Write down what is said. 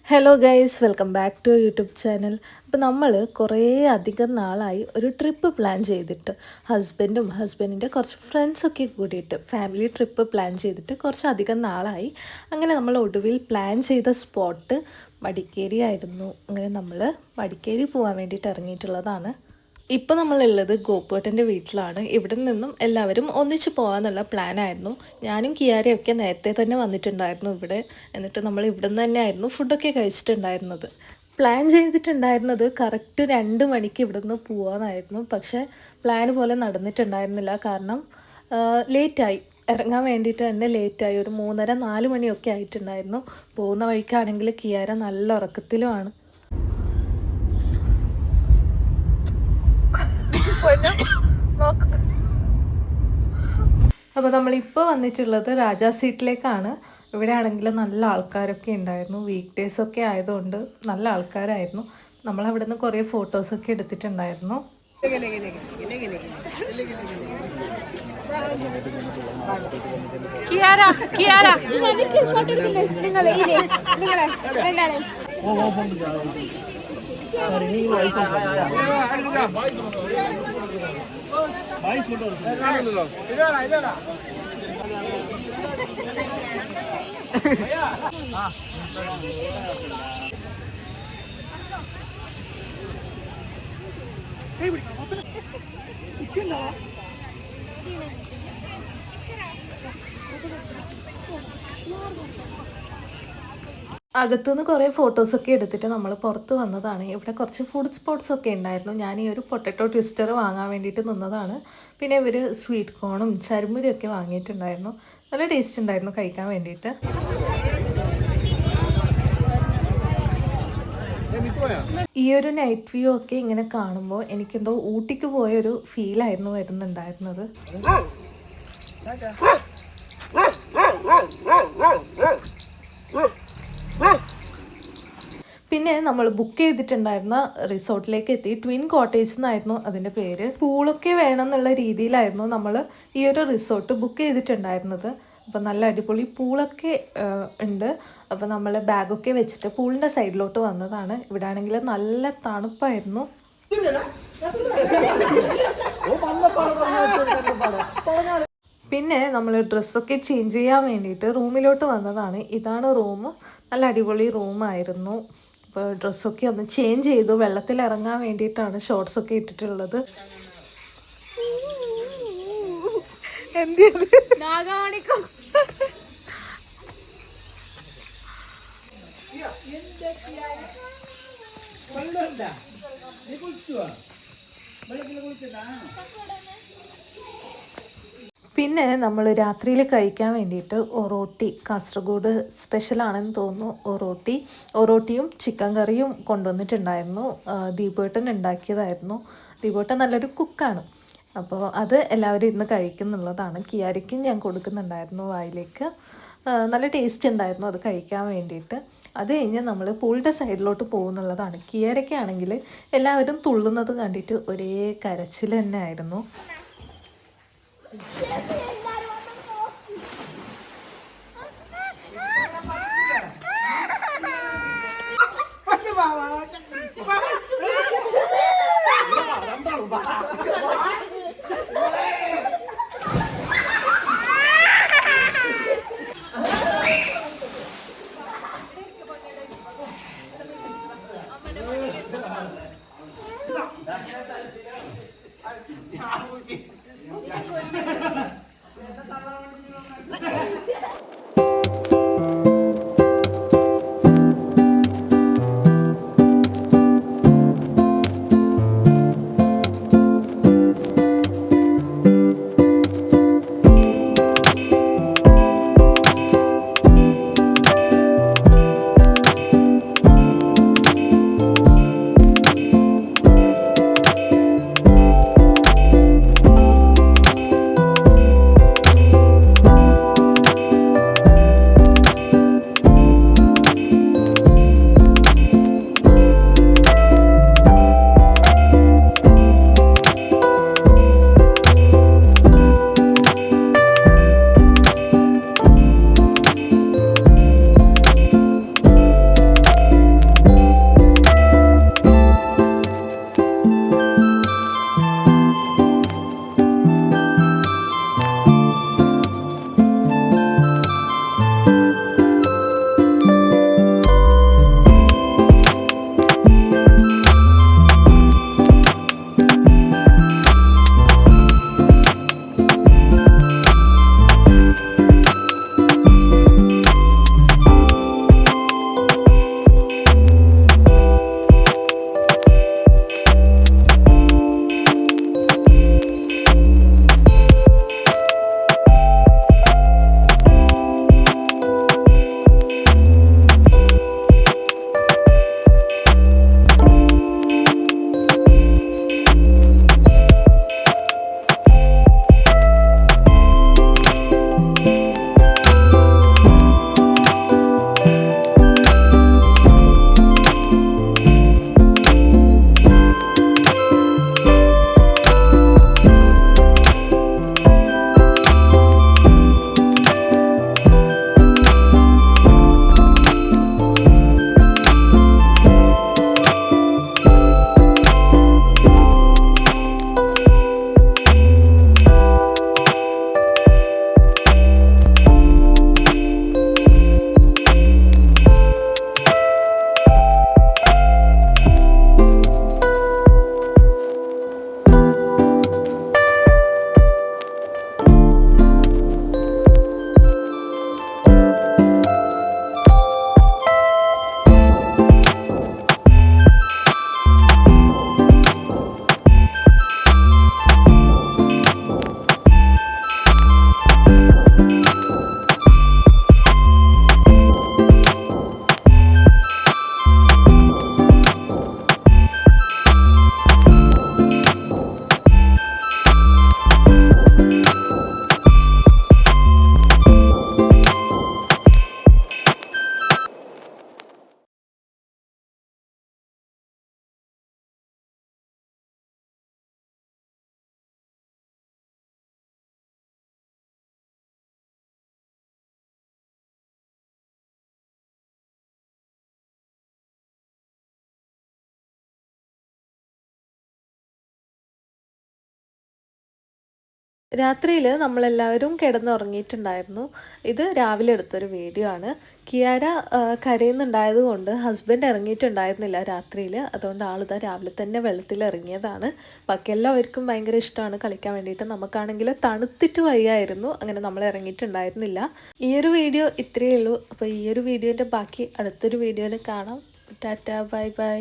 Hello guys, welcome back to YouTube channel. അപ്പോൾ നമ്മൾ കുറേ അധികം നാളായി ഒരു ട്രിപ്പ് പ്ലാൻ ചെയ്തിട്ട്, ഹസ്ബൻഡിൻ്റെ കുറച്ച് ഫ്രണ്ട്സൊക്കെ കൂടിയിട്ട് ഫാമിലി ട്രിപ്പ് പ്ലാൻ ചെയ്തിട്ട് കുറച്ചധികം നാളായി. അങ്ങനെ നമ്മൾ ഒടുവിൽ പ്ലാൻ ചെയ്ത സ്പോട്ട് മടിക്കേരി ആയിരുന്നു. അങ്ങനെ നമ്മൾ മടിക്കേരി പോകാൻ വേണ്ടിയിട്ട് ഇറങ്ങിയിട്ടുള്ളതാണ്. ഇപ്പോൾ നമ്മളുള്ളത് ഗോപുവേട്ടൻ്റെ വീട്ടിലാണ്. ഇവിടെ നിന്നും എല്ലാവരും ഒന്നിച്ച് പോകാമെന്നുള്ള പ്ലാനായിരുന്നു. ഞാനും കിയാരയൊക്കെ നേരത്തെ തന്നെ വന്നിട്ടുണ്ടായിരുന്നു ഇവിടെ. എന്നിട്ട് നമ്മൾ ഇവിടെ നിന്ന് തന്നെയായിരുന്നു ഫുഡൊക്കെ കഴിച്ചിട്ടുണ്ടായിരുന്നത്. പ്ലാൻ ചെയ്തിട്ടുണ്ടായിരുന്നത് കറക്റ്റ് 2 മണിക്ക് ഇവിടെ നിന്ന് പോകാമെന്നായിരുന്നു. പക്ഷേ പ്ലാൻ പോലെ നടന്നിട്ടുണ്ടായിരുന്നില്ല. കാരണം ലേറ്റായി, ഇറങ്ങാൻ വേണ്ടിയിട്ട് തന്നെ ലേറ്റായി. ഒരു 3:30-4 മണിയൊക്കെ ആയിട്ടുണ്ടായിരുന്നു. പോകുന്ന വഴിക്കാണെങ്കിൽ കിയാര നല്ല ഉറക്കത്തിലുമാണ്. അപ്പോൾ നമ്മളിപ്പോൾ വന്നിട്ടുള്ളത് രാജാ സീറ്റിലേക്കാണ്. ഇവിടെ ആണെങ്കിൽ നല്ല ആൾക്കാരൊക്കെ ഉണ്ടായിരുന്നു. വീക്ക് ഡേയ്സ് ഒക്കെ ആയതുകൊണ്ട് നല്ല ആൾക്കാരായിരുന്നു. നമ്മളവിടെ നിന്ന് കുറേ ഫോട്ടോസൊക്കെ എടുത്തിട്ടുണ്ടായിരുന്നു. അകത്തുനിന്ന് കുറേ ഫോട്ടോസൊക്കെ എടുത്തിട്ട് നമ്മൾ പുറത്ത് വന്നതാണ്. ഇവിടെ കുറച്ച് ഫുഡ് സ്പോട്ട്സൊക്കെ ഉണ്ടായിരുന്നു. ഞാൻ ഈ ഒരു പൊട്ടറ്റോ ട്വിസ്റ്റർ വാങ്ങാൻ വേണ്ടിയിട്ട് നിന്നതാണ്. പിന്നെ ഇവർ സ്വീറ്റ് കോണും ചരുമുരിയൊക്കെ വാങ്ങിയിട്ടുണ്ടായിരുന്നു. നല്ല ടേസ്റ്റ് ഉണ്ടായിരുന്നു കഴിക്കാൻ വേണ്ടിയിട്ട്. ഈ ഒരു നൈറ്റ് വ്യൂ ഒക്കെ ഇങ്ങനെ കാണുമ്പോൾ എനിക്കെന്തോ ഊട്ടിക്ക് പോയൊരു ഫീലായിരുന്നു വരുന്നുണ്ടായിരുന്നത്. പിന്നെ നമ്മൾ ബുക്ക് ചെയ്തിട്ടുണ്ടായിരുന്ന റിസോർട്ടിലേക്ക് എത്തി. ട്വിൻ കോട്ടേജ് എന്നായിരുന്നു അതിൻ്റെ പേര്. പൂളൊക്കെ വേണം എന്നുള്ള രീതിയിലായിരുന്നു നമ്മൾ ഈ ഒരു റിസോർട്ട് ബുക്ക് ചെയ്തിട്ടുണ്ടായിരുന്നത്. അപ്പോൾ നല്ല അടിപൊളി പൂളൊക്കെ ഉണ്ട്. അപ്പോൾ നമ്മൾ ബാഗൊക്കെ വെച്ചിട്ട് പൂളിൻ്റെ സൈഡിലോട്ട് വന്നതാണ്. ഇവിടെ ആണെങ്കിൽ നല്ല തണുപ്പായിരുന്നു. പിന്നെ നമ്മൾ ഡ്രസ്സൊക്കെ ചേഞ്ച് ചെയ്യാൻ വേണ്ടിയിട്ട് റൂമിലോട്ട് വന്നതാണ്. ഇതാണ് റൂം. നല്ല അടിപൊളി റൂമായിരുന്നു. അപ്പോൾ ഡ്രസ്സൊക്കെ ഒന്ന് ചേഞ്ച് ചെയ്തു. വെള്ളത്തിൽ ഇറങ്ങാൻ വേണ്ടിയിട്ടാണ് ഷോർട്സൊക്കെ ഇട്ടിട്ടുള്ളത്. പിന്നെ നമ്മൾ രാത്രിയിൽ കഴിക്കാൻ വേണ്ടിയിട്ട് ഒറോട്ടി, കാസർഗോഡ് സ്പെഷ്യലാണെന്ന് തോന്നുന്നു. ഒറോട്ടിയും ചിക്കൻ കറിയും കൊണ്ടുവന്നിട്ടുണ്ടായിരുന്നു. ദീപേട്ടൻ ഉണ്ടാക്കിയതായിരുന്നു. ദീപേട്ടൻ നല്ലൊരു കുക്കാണ്. അപ്പോൾ അത് എല്ലാവരും ഇന്ന് കഴിക്കുന്നുള്ളതാണ്. കിയാരിക്കും ഞാൻ കൊടുക്കുന്നുണ്ടായിരുന്നു വായിലേക്ക്. നല്ല ടേസ്റ്റ് ഉണ്ടായിരുന്നു അത് കഴിക്കാൻ വേണ്ടിയിട്ട്. അത് കഴിഞ്ഞ് നമ്മൾ പൂളിൻ്റെ സൈഡിലോട്ട് പോകുന്നുള്ളതാണ്. കിയാരൊക്കെയാണെങ്കിൽ എല്ലാവരും തുള്ളുന്നത് കണ്ടിട്ട് ഒരേ കരച്ചിൽ തന്നെ ആയിരുന്നു. രാത്രിയിൽ നമ്മളെല്ലാവരും കിടന്നുറങ്ങിയിട്ടുണ്ടായിരുന്നു. ഇത് രാവിലെ എടുത്തൊരു വീഡിയോ ആണ്. കിയാര കരയുന്നുണ്ടായത് കൊണ്ട് ഹസ്ബൻഡ് ഇറങ്ങിയിട്ടുണ്ടായിരുന്നില്ല രാത്രിയിൽ. അതുകൊണ്ട് ആളിതാ രാവിലെ തന്നെ വെള്ളത്തിൽ ഇറങ്ങിയതാണ്. ബാക്കി എല്ലാവർക്കും ഭയങ്കര ഇഷ്ടമാണ് കളിക്കാൻ വേണ്ടിയിട്ട്. നമുക്കാണെങ്കിൽ തണുത്തിട്ട് വയ്യായിരുന്നു, അങ്ങനെ നമ്മൾ ഇറങ്ങിയിട്ടുണ്ടായിരുന്നില്ല. ഈ ഒരു വീഡിയോ ഇത്രയേ ഉള്ളൂ. അപ്പോൾ ഈ ഒരു വീഡിയോൻ്റെ ബാക്കി അടുത്തൊരു വീഡിയോയിൽ കാണാം. Tata, bye bye.